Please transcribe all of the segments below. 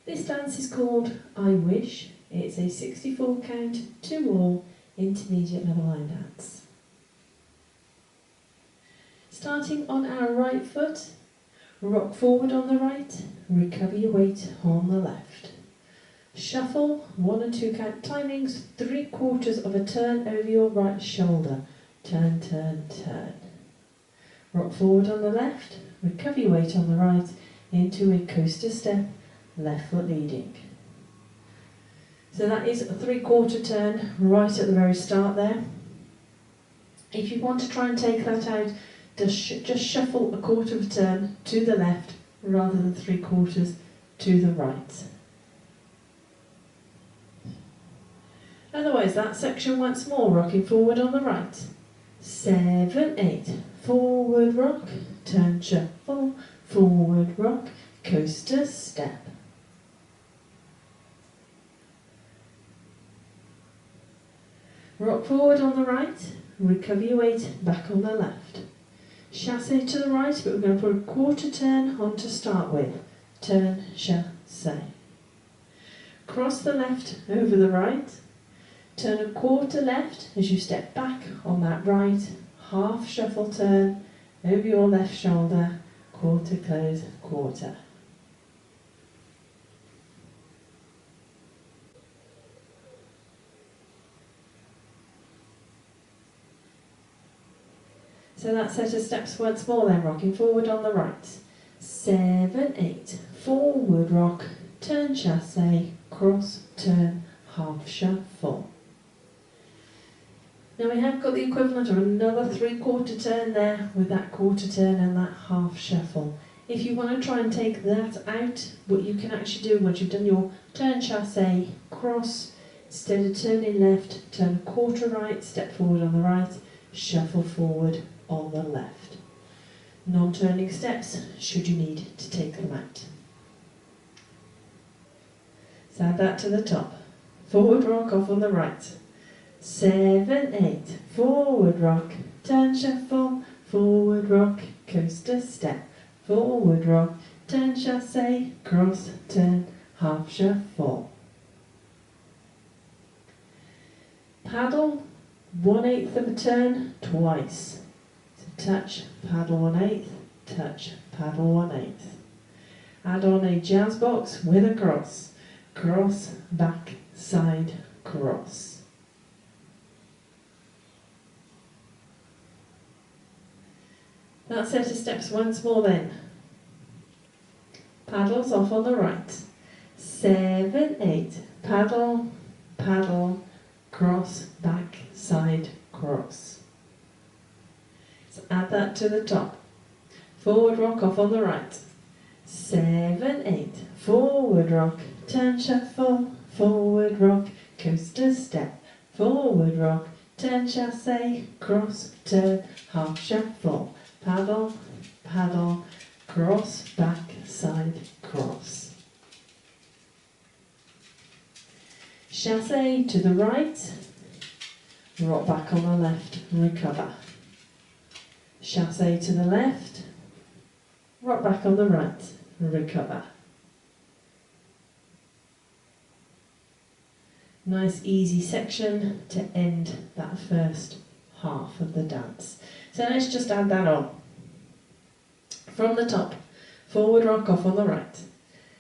This dance is called I Wish. It's a 64 count, 2 all, intermediate level line dance. Starting on our right foot, rock forward on the right, recover your weight on the left. Shuffle, 1 and 2 count timings, 3/4 of a turn over your right shoulder. Turn, turn, turn. Rock forward on the left, recover your weight on the right, into a coaster step, left foot leading. So that is a 3/4 turn right at the very start there. If you want to try and take that out, just shuffle a 1/4 of a turn to the left rather than 3/4 to the right. Otherwise, that section once more, rocking forward on the right. 7, 8, forward rock, turn shuffle, forward rock, coaster step. Rock forward on the right, recover your weight back on the left. Chassé to the right, but we're going to put a 1/4 turn on to start with. Turn, chassé. Cross the left over the right. Turn a 1/4 left as you step back on that right. Half shuffle turn over your left shoulder. 1/4 close, 1/4. So that set of steps once more then, rocking forward on the right. 7, 8, forward rock, turn chassé, cross, turn, half shuffle. Now we have got the equivalent of another 3/4 turn there with that 1/4 turn and that half shuffle. If you want to try and take that out, what you can actually do once you've done your turn chassé, cross, instead of turning left, turn a 1/4 right, step forward on the right, shuffle forward on the left. Non-turning steps should you need to take them out. So add that to the top. Forward rock off on the right. 7, 8, forward rock, turn shuffle, forward rock, coaster step, forward rock, turn chassé, cross, turn, half shuffle. Paddle, 1/8 of a turn, twice. So touch, paddle 1/8, touch, paddle 1/8. Add on a jazz box with a cross. Cross, back, side, cross. That set of steps once more then. Paddles off on the right. 7, 8, paddle, paddle, cross, back, side, cross. So add that to the top. Forward rock off on the right. 7, 8, forward rock, turn shuffle, forward rock, coaster step, forward rock, turn chassé, cross, turn, half shuffle. Paddle, paddle, cross, back, side, cross. Chassé to the right, rock back on the left, recover. Chassé to the left, rock back on the right, recover. Nice easy section to end that first half of the dance. So let's just add that on. From the top, forward rock off on the right.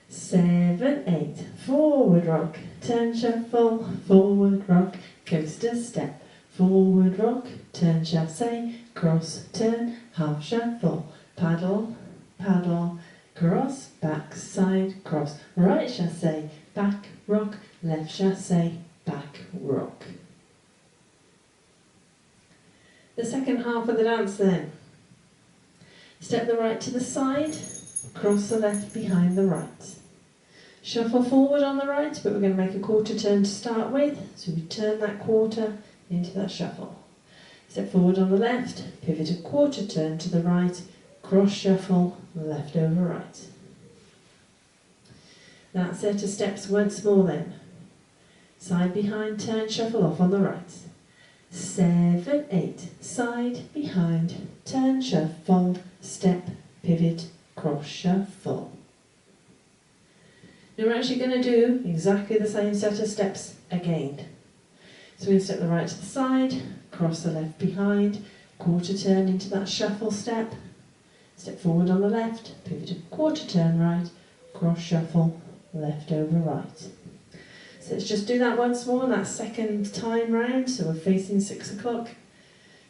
7, 8, forward rock, turn shuffle, forward rock, coaster step, forward rock, turn chassé, cross, turn, half shuffle, paddle, paddle, cross, back, side, cross, right chassé, back, rock, left chassé, back, rock. The second half of the dance then. Step the right to the side, cross the left behind the right. Shuffle forward on the right, but we're going to make a 1/4 turn to start with, so we turn that 1/4 into that shuffle. Step forward on the left, pivot a 1/4 turn to the right, cross shuffle, left over right. That set of steps once more then. Side behind, turn shuffle off on the right. 7, 8, side, behind, turn, shuffle, step, pivot, cross, shuffle. Now we're actually going to do exactly the same set of steps again. So we're going to step the right to the side, cross the left behind, quarter turn into that shuffle step, step forward on the left, pivot a quarter turn right, cross shuffle, left over right. So let's just do that once more, that second time round, so we're facing 6 o'clock.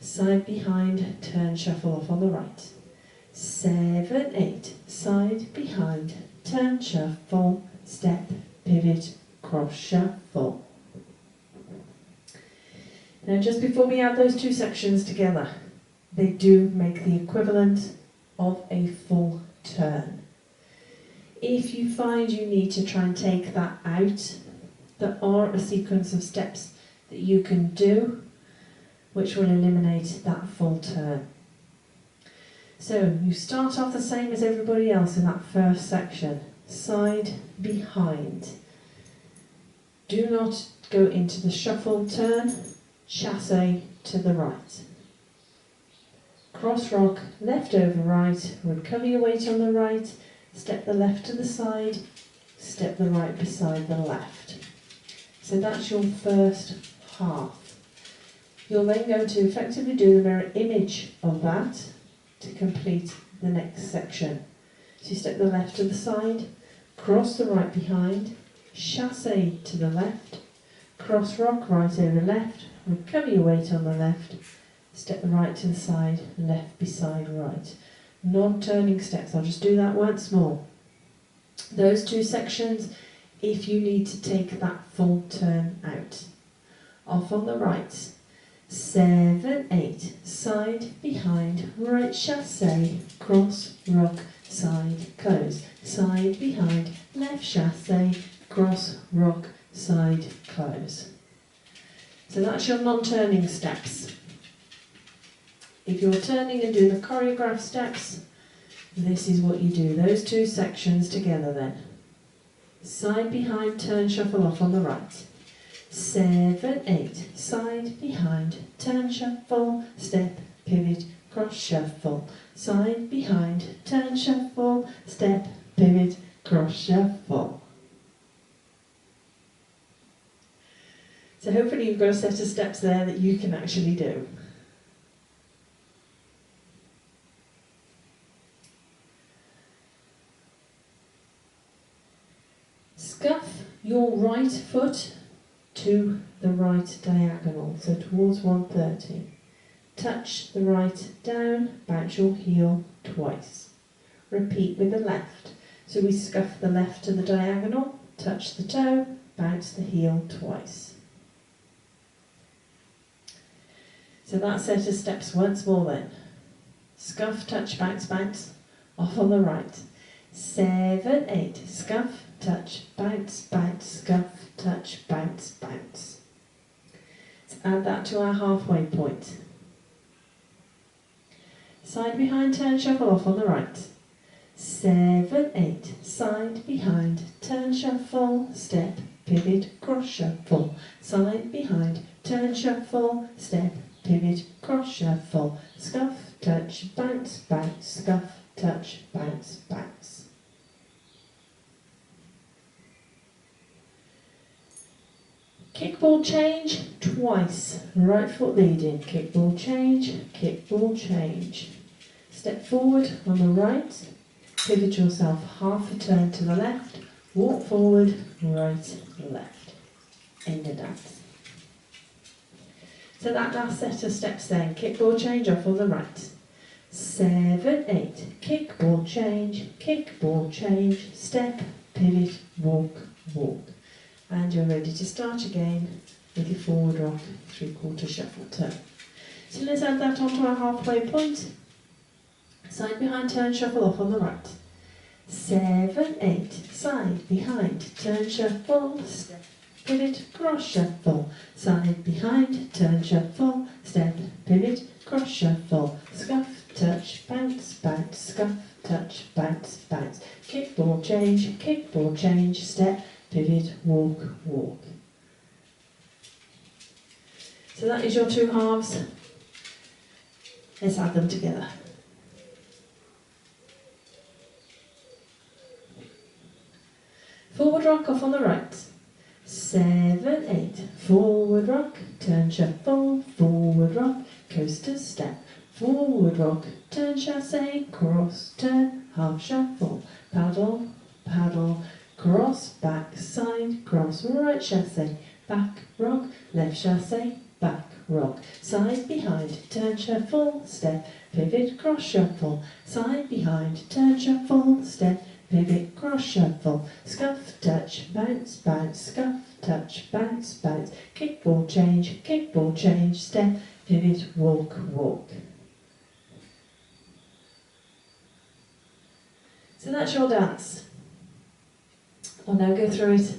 Side behind, turn shuffle off on the right. 7, 8, side behind, turn shuffle, step, pivot, cross shuffle. Now just before we add those two sections together, they do make the equivalent of a full turn. If you find you need to try and take that out, there are a sequence of steps that you can do which will eliminate that full turn. So you start off the same as everybody else in that first section, side behind. Do not go into the shuffle turn, chassé to the right. Cross rock, left over right, recover your weight on the right, step the left to the side, step the right beside the left. So that's your first half. You're then going to effectively do the mirror image of that to complete the next section. So you step the left to the side, cross the right behind, chassé to the left, cross rock right over left, recover your weight on the left, step the right to the side, left beside right. Non-turning steps, I'll just do that once more. Those two sections, if you need to take that full turn out. Off on the right, 7, 8, side, behind, right chassé, cross, rock, side, close, side, behind, left chassé, cross, rock, side, close. So that's your non-turning steps. If you're turning and doing the choreographed steps, this is what you do, those two sections together then. Side, behind, turn, shuffle off on the right. 7, 8, side, behind, turn, shuffle, step, pivot, cross, shuffle. Side, behind, turn, shuffle, step, pivot, cross, shuffle. So hopefully you've got a set of steps there that you can actually do. Scuff your right foot to the right diagonal, so towards 130. Touch the right down, bounce your heel twice. Repeat with the left. So we scuff the left to the diagonal, touch the toe, bounce the heel twice. So that set of steps once more then. Scuff, touch, bounce, bounce, off on the right. 7, 8, scuff, touch, bounce, bounce, scuff, touch, bounce, bounce. Let's add that to our halfway point. Side, behind, turn, shuffle off on the right. 7, 8, side, behind, turn, shuffle, step, pivot, cross, shuffle. Side, behind, turn, shuffle, step, pivot, cross, shuffle. Scuff, touch, bounce, bounce, scuff, touch, bounce, bounce. Kickball change twice. Right foot leading. Kickball change, kickball change. Step forward on the right. Pivot yourself half a turn to the left. Walk forward, right, left. End of dance. So that last set of steps then. Kickball change off on the right. 7, 8. Kickball change, step, pivot, walk, walk. And you're ready to start again with your forward rock, 3/4 shuffle turn. So let's add that onto our halfway point. Side, behind, turn, shuffle off on the right. 7, 8, side, behind, turn, shuffle, step, pivot, cross, shuffle. Side, behind, turn, shuffle, step, pivot, cross, shuffle. Scuff, touch, bounce, bounce, scuff, touch, bounce, bounce. Kickball change, step, pivot, walk, walk. So that is your two halves. Let's add them together. Forward rock off on the right. 7, 8, forward rock, turn shuffle, forward rock, coaster step, forward rock, turn chassé, cross, turn, half shuffle, paddle, paddle, cross, back, side, cross, right chassé, back, rock, left chassé, back, rock, side, behind, turn shuffle, step, pivot, cross shuffle, side, behind, turn shuffle, step, pivot, cross shuffle, scuff, touch, bounce, bounce, scuff, touch, bounce, bounce, kickball change, step, pivot, walk, walk. So that's your dance. I'll now go through it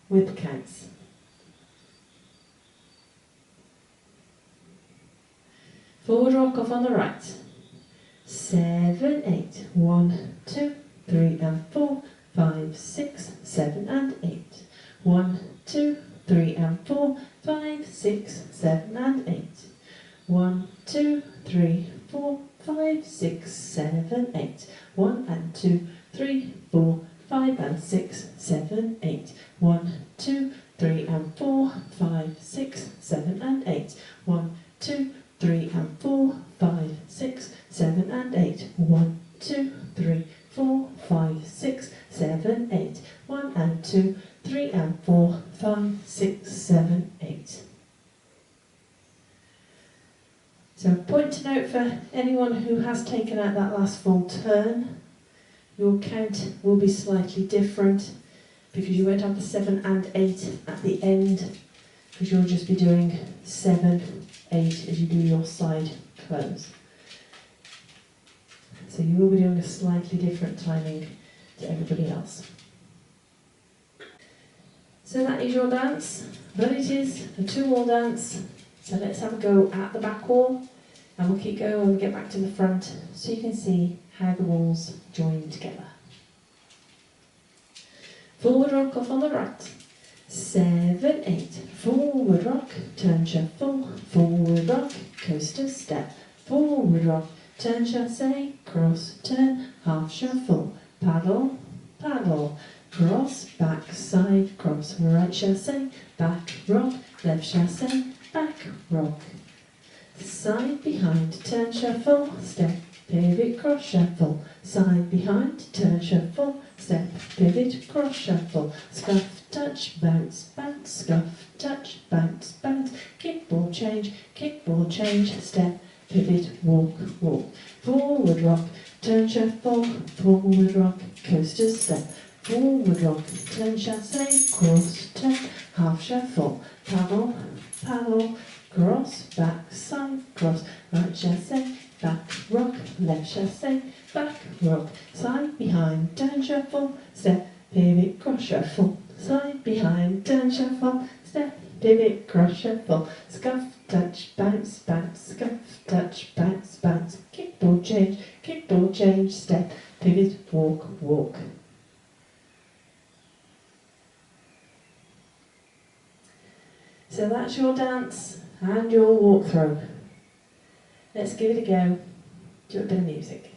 with counts. Forward rock off on the right. 7, 8, 1, 2, 3 and 4, 5, 6, 7 and 8. 1, 2, 3 and 4, 5, 6, 7 and 8. 1, 2, 3, 4, 5, 6, 7, 8. 1 and 2, 3, 4, 5 and 6, 7, 8. 1, 2, 3 and 4, 5, 6, 7 and 8. 1, 2, 3 and 4, 5, 6, 7 and 8. 1, 2, 3, 4, 5, 6, 7, 8. 1 and 2, 3 and 4, 5, 6, 7, 8. So a point to note for anyone who has taken out that last full turn, your count will be slightly different because you won't have the 7 and 8 at the end, because you'll just be doing 7, 8 as you do your side close. So you will be doing a slightly different timing to everybody else. So that is your dance, but it is a 2-wall dance. So let's have a go at the back wall, and we'll keep going when we get back to the front so you can see how the walls join together. Forward rock off on the right. 7, 8, forward rock, turn shuffle, forward rock, coaster step, forward rock, turn chassé, cross, turn, half shuffle, paddle, paddle, cross, back, side, cross, right chassé, back, rock, left chassé, back, rock, side, behind, turn shuffle, step, pivot, cross shuffle, side, behind, turn shuffle, step, pivot, cross shuffle, scuff, touch, bounce, bounce, scuff, touch, bounce, bounce, kickball change, step, pivot, walk, walk, forward rock, turn shuffle, forward rock, coaster step, forward rock, turn chassé, cross, turn, half shuffle, paddle, paddle, cross, back, side, cross, right chassé, back, rock, left chassé, back, rock, side, behind, turn shuffle, step, pivot, cross shuffle, side, behind, turn shuffle, step, pivot, cross shuffle, scuff, touch, bounce, bounce, scuff, touch, bounce, bounce, kickball change, step, pivot, walk, walk. So that's your dance and your walk through. Let's give it a go. Do a bit of music.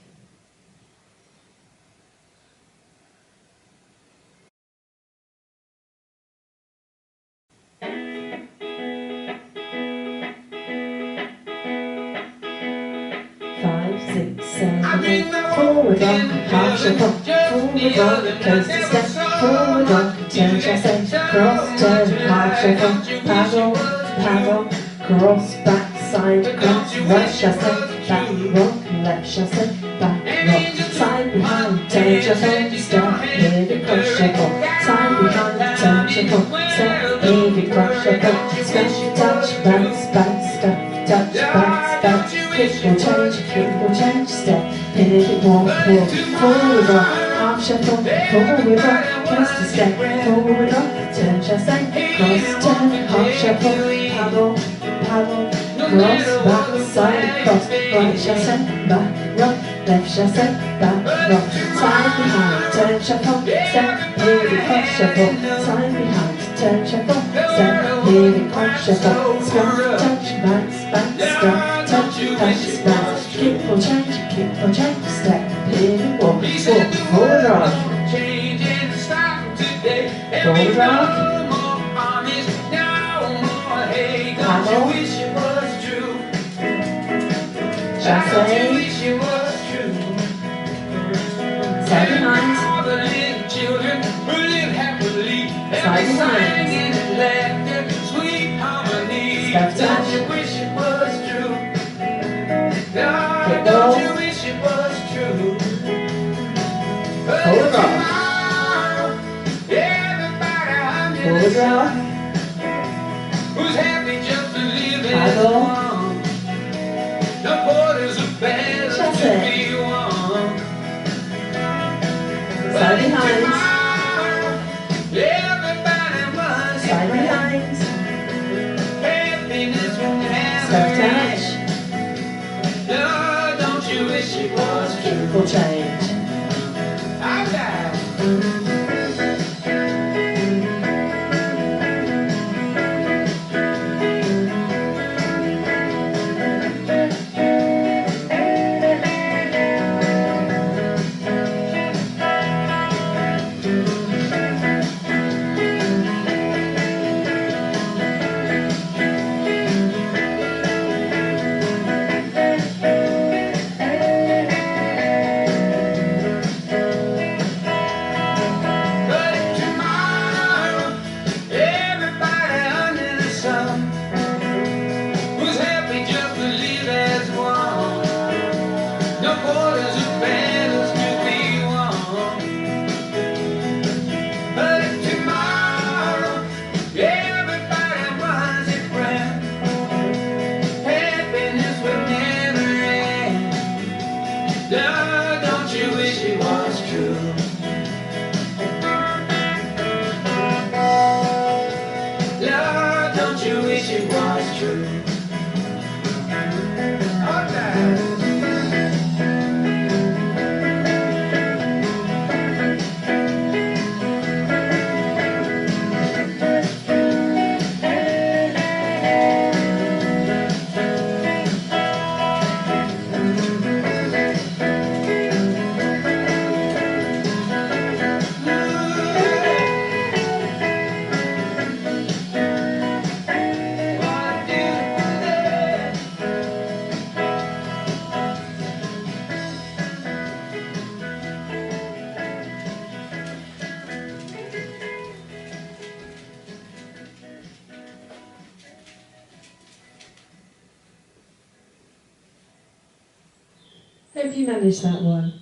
Five, 6, 7, 8, forward rock, half shuffle, forward rock, coaster step, forward rock, turn chassé, cross, turn, half shuffle, paddle, paddle, cross, back, side, cross, right chassé, back, rock, left chassé, back, rock, side, behind, turn chassé, step, pivot, cross shuffle, side, behind, turn shuffle, step, pivot, cross shuffle, scuff, touch, bounce, bounce, scuff, touch, bounce, bounce, kickball change, step, pivot, walk, walk, forward rock, half shuffle, forward rock, coaster step, forward rock, turn chassé, cross, turn, half shuffle, paddle, paddle, cross, back, side, cross, right chassé, back, rock, left chassé, back, rock, side, behind, turn shuffle, step, pivot, cross shuffle, side, behind, turn shuffle, step, pivot, cross shuffle, scuff, touch, bounce, bounce, scuff, touch, bounce, bounce, kickball change, step, pivot, walk, walk, forward rock. Changing the style today. Forward rock. Hammer. Chasse. Side behind. Side behind. Step touch. Kick go. Forward rock. Forward rock. Paddle. Chasse. Side behind. Side behind. Step touch. Full change. Don't you wish it was true? Lord, don't you wish it was true? Hope you managed that one.